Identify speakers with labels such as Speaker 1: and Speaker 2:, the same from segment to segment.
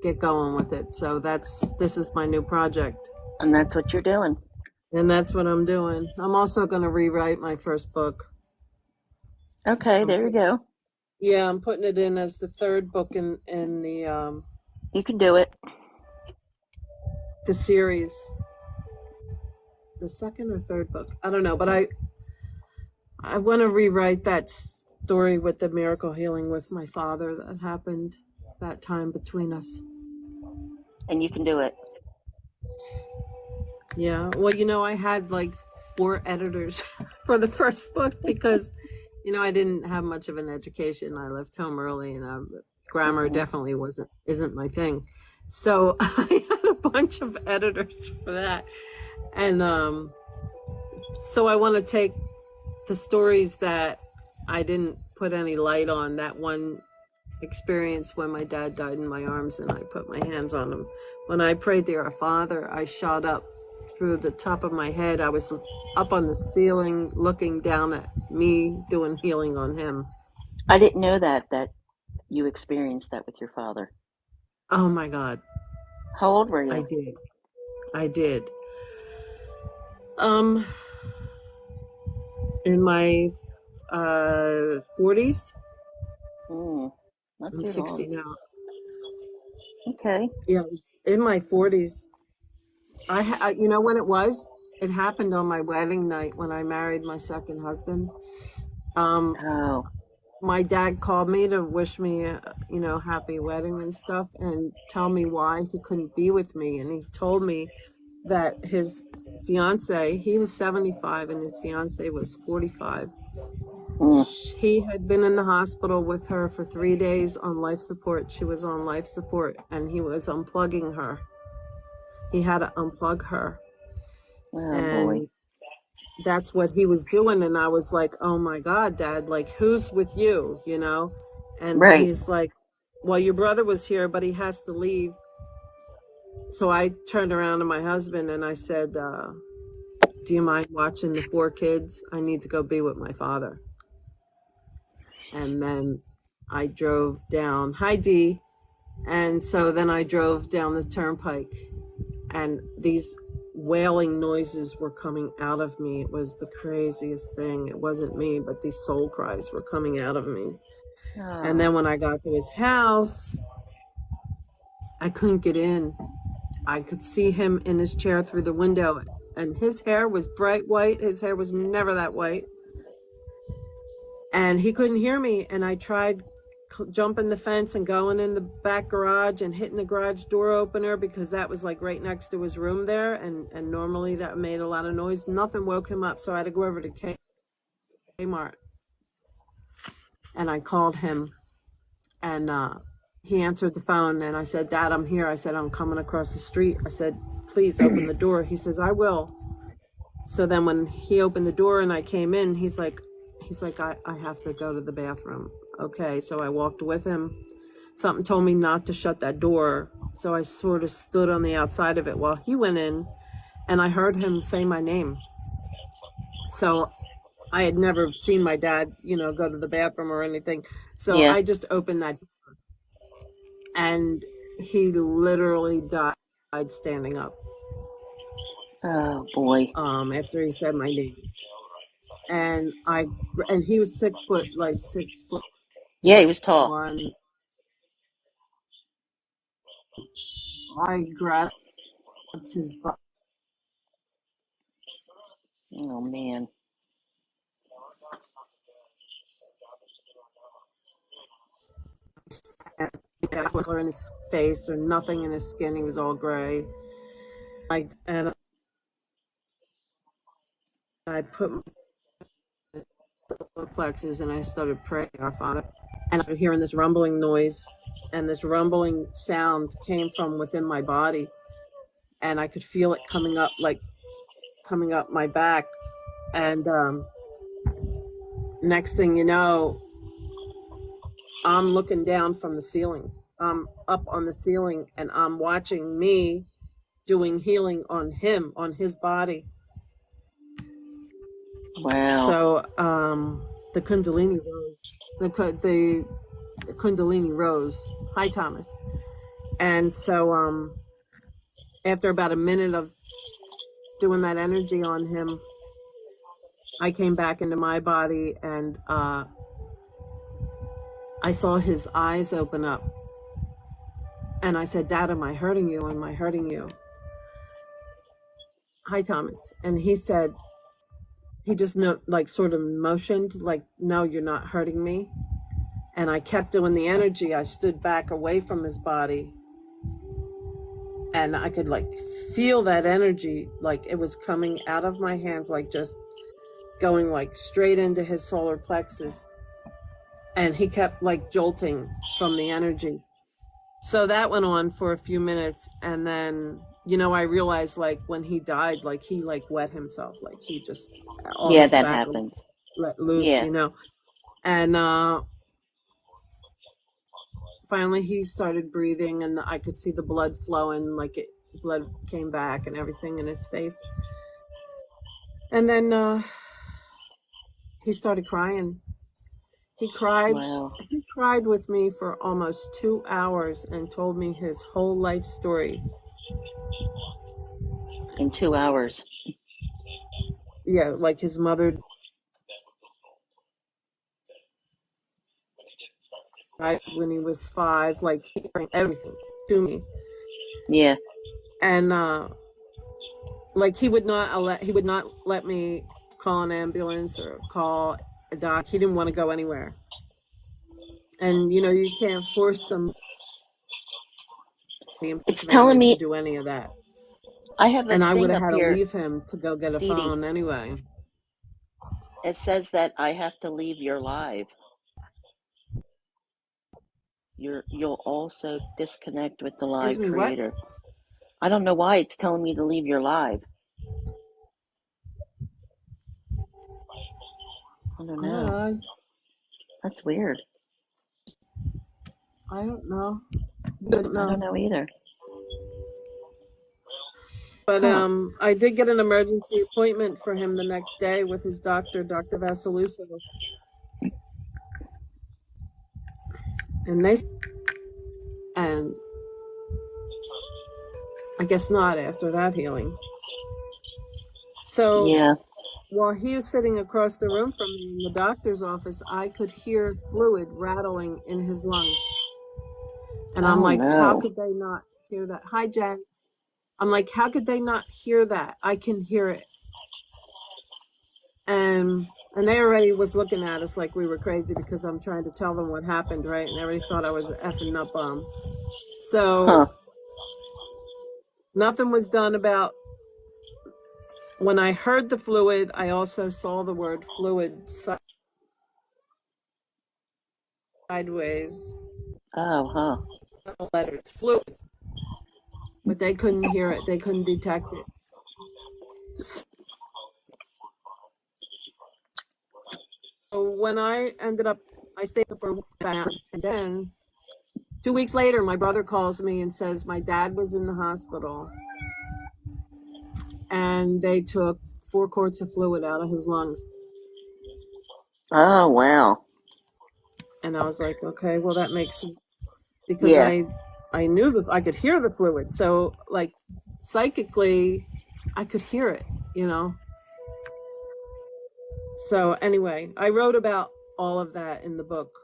Speaker 1: get going with it. So this is my new project.
Speaker 2: And that's what you're doing.
Speaker 1: And that's what I'm doing. I'm also going to rewrite my first book.
Speaker 2: Okay, there you go.
Speaker 1: Yeah, I'm putting it in as the third book in the
Speaker 2: You can do it.
Speaker 1: the series. The second or third book, I don't know, but I want to rewrite that story with the miracle healing with my father that happened that time between us.
Speaker 2: And you can do it.
Speaker 1: Yeah, well, I had like 4 editors for the first book because, I didn't have much of an education. I left home early, and grammar definitely isn't my thing. So I had a bunch of editors for that, and so I want to take the stories that I didn't put any light on. That one experience when my dad died in my arms and I put my hands on him. When I prayed the Our Father, I shot up through the top of my head. I was up on the ceiling looking down at me doing healing on him.
Speaker 2: I didn't know that you experienced that with your father.
Speaker 1: Oh my God.
Speaker 2: How old were you?
Speaker 1: I did. In my 40s.
Speaker 2: Not
Speaker 1: I'm
Speaker 2: too
Speaker 1: 60
Speaker 2: long.
Speaker 1: now.
Speaker 2: Okay.
Speaker 1: Yeah, it was in my 40s. You know when it was? It happened on my wedding night when I married my second husband.
Speaker 2: Oh.
Speaker 1: My dad called me to wish me a happy wedding and stuff, and tell me why he couldn't be with me. And he told me that his fiance, he was 75 and his fiance was 45. He had been in the hospital with her for 3 days on life support. She was on life support, and he was unplugging her. He had to unplug her.
Speaker 2: Oh,
Speaker 1: and
Speaker 2: boy.
Speaker 1: That's what he was doing. And I was like, oh my God, Dad, like, who's with you, And
Speaker 2: Right.
Speaker 1: he's like, well, your brother was here, but he has to leave. So I turned around to my husband and I said, do you mind watching the 4 kids? I need to go be with my father. And then I drove down. Hi, Dee. And so then I drove down the turnpike, and these wailing noises were coming out of me. It was the craziest thing. It wasn't me, but these soul cries were coming out of me.
Speaker 2: Oh.
Speaker 1: And then when I got to his house, I couldn't get in. I could see him in his chair through the window, and his hair was bright white. His hair was never that white. And he couldn't hear me. And I tried jumping the fence and going in the back garage and hitting the garage door opener, because that was like right next to his room there. And normally that made a lot of noise. Nothing woke him up. So I had to go over to Kmart. And I called him, and he answered the phone, and I said, Dad, I'm here. I said, I'm coming across the street. I said, please open the door. He says, I will. So then when he opened the door and I came in, he's like, I have to go to the bathroom. Okay, so I walked with him. Something told me not to shut that door. So I sort of stood on the outside of it while he went in, and I heard him say my name. So I had never seen my dad, go to the bathroom or anything. So
Speaker 2: Yeah.
Speaker 1: I just opened that door, and he literally died standing up.
Speaker 2: Oh, boy.
Speaker 1: After he said my name. And he was 6 foot, like 6 foot.
Speaker 2: Yeah, he was tall.
Speaker 1: I grabbed his butt.
Speaker 2: Oh, man.
Speaker 1: Color in his face or nothing in his skin. He was all gray. And I put my plexus and I started praying Our Father. And I started hearing this rumbling noise, and this rumbling sound came from within my body, and I could feel it coming up my back. And next thing you know, I'm looking down from the ceiling. I'm up on the ceiling, and I'm watching me doing healing on him, on his body.
Speaker 2: Wow.
Speaker 1: So the Kundalini rose. The Kundalini rose. Hi, Thomas. And so after about a minute of doing that energy on him, I came back into my body, and I saw his eyes open up. And I said, Dad, am I hurting you? Am I hurting you? Hi, Thomas. And he said, he just like sort of motioned like, no, you're not hurting me. And I kept doing the energy. I stood back away from his body, and I could like feel that energy, like it was coming out of my hands, like just going like straight into his solar plexus. And he kept like jolting from the energy. So that went on for a few minutes, and then I realized like when he died, like he like wet himself, like he just all
Speaker 2: Yeah,
Speaker 1: his
Speaker 2: that
Speaker 1: fat
Speaker 2: happens.
Speaker 1: let loose,
Speaker 2: Yeah.
Speaker 1: and finally he started breathing, and I could see the blood flowing, like blood came back and everything in his face. And then he started crying. He cried.
Speaker 2: Wow.
Speaker 1: He cried with me for almost 2 hours and told me his whole life story.
Speaker 2: In 2 hours.
Speaker 1: Yeah, like his mother died when he was 5, like he brought everything to me.
Speaker 2: Yeah.
Speaker 1: And like he would not let me call an ambulance or call a doc. He didn't want to go anywhere. And you can't force somebody
Speaker 2: It's telling
Speaker 1: unfortunately to
Speaker 2: me,
Speaker 1: do any of that.
Speaker 2: I have a
Speaker 1: And I would
Speaker 2: thing
Speaker 1: have
Speaker 2: up
Speaker 1: had to
Speaker 2: here,
Speaker 1: leave him to go get a
Speaker 2: Dee Dee.
Speaker 1: phone anyway.
Speaker 2: It says that I have to leave your live. You'll also disconnect with the
Speaker 1: Excuse
Speaker 2: live
Speaker 1: me, what?
Speaker 2: creator. I don't know why it's telling me to leave your live. I don't know. That's weird.
Speaker 1: I don't know.
Speaker 2: I don't know either.
Speaker 1: But
Speaker 2: Huh.
Speaker 1: I did get an emergency appointment for him the next day with his doctor, Dr. Vasaluso. And I guess not after that healing. So
Speaker 2: Yeah.
Speaker 1: while he was sitting across the room from me in the doctor's office, I could hear fluid rattling in his lungs. And I'm
Speaker 2: Oh
Speaker 1: like, how
Speaker 2: no.
Speaker 1: could they not hear that? Hi, Jen. I'm like, how could they not hear that? I can hear it. And they already was looking at us like we were crazy because I'm trying to tell them what happened, right? And they already thought I was an effing nut bomb. So
Speaker 2: Huh.
Speaker 1: nothing was done about. When I heard the fluid, I also saw the word fluid sideways.
Speaker 2: Oh, huh.
Speaker 1: Letters, fluid. But they couldn't hear it. They couldn't detect it. So when I stayed for a week, and then 2 weeks later, my brother calls me and says my dad was in the hospital, and they took 4 quarts of fluid out of his lungs.
Speaker 2: Oh, wow.
Speaker 1: And I was like, okay, well that makes sense, because
Speaker 2: Yeah.
Speaker 1: I knew that I could hear the fluid. So like psychically, I could hear it, So anyway, I wrote about all of that in the book,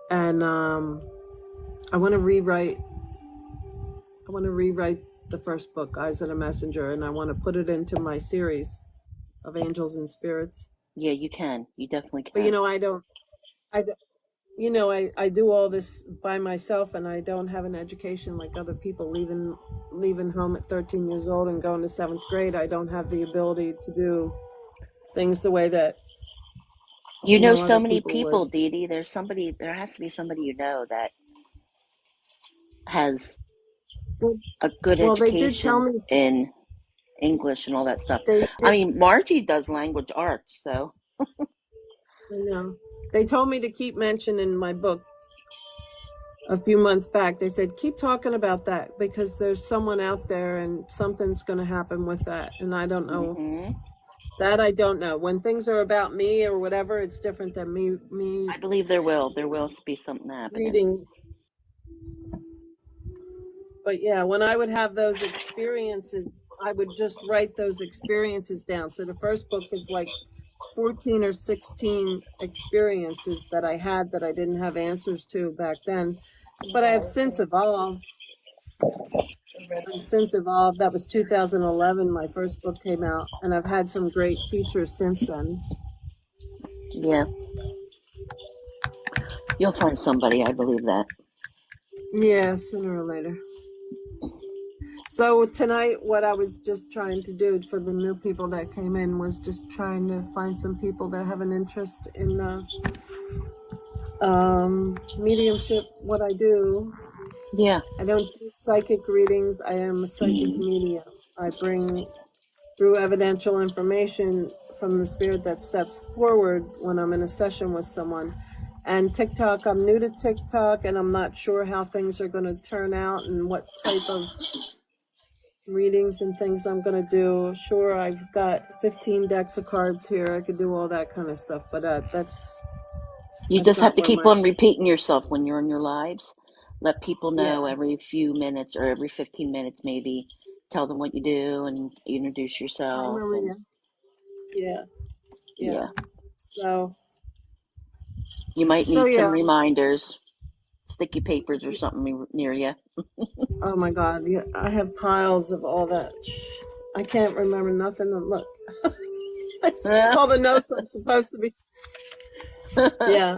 Speaker 1: and I want to rewrite the first book, Eyes of the Messenger, and I want to put it into my series of Angels and Spirits.
Speaker 2: Yeah, you can. You definitely
Speaker 1: But
Speaker 2: can.
Speaker 1: I do all this by myself, and I don't have an education like other people leaving home at 13 years old and going to 7th grade. I don't have the ability to do things the way that
Speaker 2: You know so
Speaker 1: other
Speaker 2: many
Speaker 1: people would.
Speaker 2: people, Dee Dee. There has to be somebody you know that has
Speaker 1: Well,
Speaker 2: a good
Speaker 1: well, they did tell
Speaker 2: education
Speaker 1: me
Speaker 2: in English and all that stuff.
Speaker 1: they
Speaker 2: I
Speaker 1: did.
Speaker 2: mean, Margie does language arts, so.
Speaker 1: They told me to keep mentioning my book a few months back. They said, keep talking about that because there's someone out there and something's going to happen with that. And I don't know.
Speaker 2: Mm-hmm.
Speaker 1: That I don't know. When things are about me or whatever, it's different than me
Speaker 2: I believe there will be something happening.
Speaker 1: reading. But yeah, when I would have those experiences, I would just write those experiences down. So the first book is like 14 or 16 experiences that I had that I didn't have answers to back then. But I have since evolved. That was 2011. My first book came out, and I've had some great teachers since then.
Speaker 2: Yeah. You'll find somebody, I believe that.
Speaker 1: Yeah, sooner or later. So tonight, what I was just trying to do for the new people that came in was just trying to find some people that have an interest in mediumship, what I do.
Speaker 2: Yeah.
Speaker 1: I don't do psychic readings. I am a psychic medium. I bring through evidential information from the spirit that steps forward when I'm in a session with someone. And TikTok, I'm new to TikTok, and I'm not sure how things are going to turn out and what type of readings and things I'm going to do. Sure, I've got 15 decks of cards here. I could do all that kind of stuff, but
Speaker 2: You
Speaker 1: that's
Speaker 2: just have
Speaker 1: not
Speaker 2: to
Speaker 1: where
Speaker 2: keep
Speaker 1: my...
Speaker 2: on repeating yourself when you're in your lives. Let people
Speaker 1: Yeah,
Speaker 2: know every few minutes or every 15 minutes, maybe. Tell them what you do and introduce
Speaker 1: hi
Speaker 2: yourself. And
Speaker 1: Maria. Yeah, yeah.
Speaker 2: yeah,
Speaker 1: So,
Speaker 2: you might
Speaker 1: so
Speaker 2: need some
Speaker 1: yeah.
Speaker 2: reminders, sticky papers or something near you.
Speaker 1: Oh my God, yeah, I have piles of all that. I can't remember nothing. Look, all the notes I'm supposed to be. Yeah,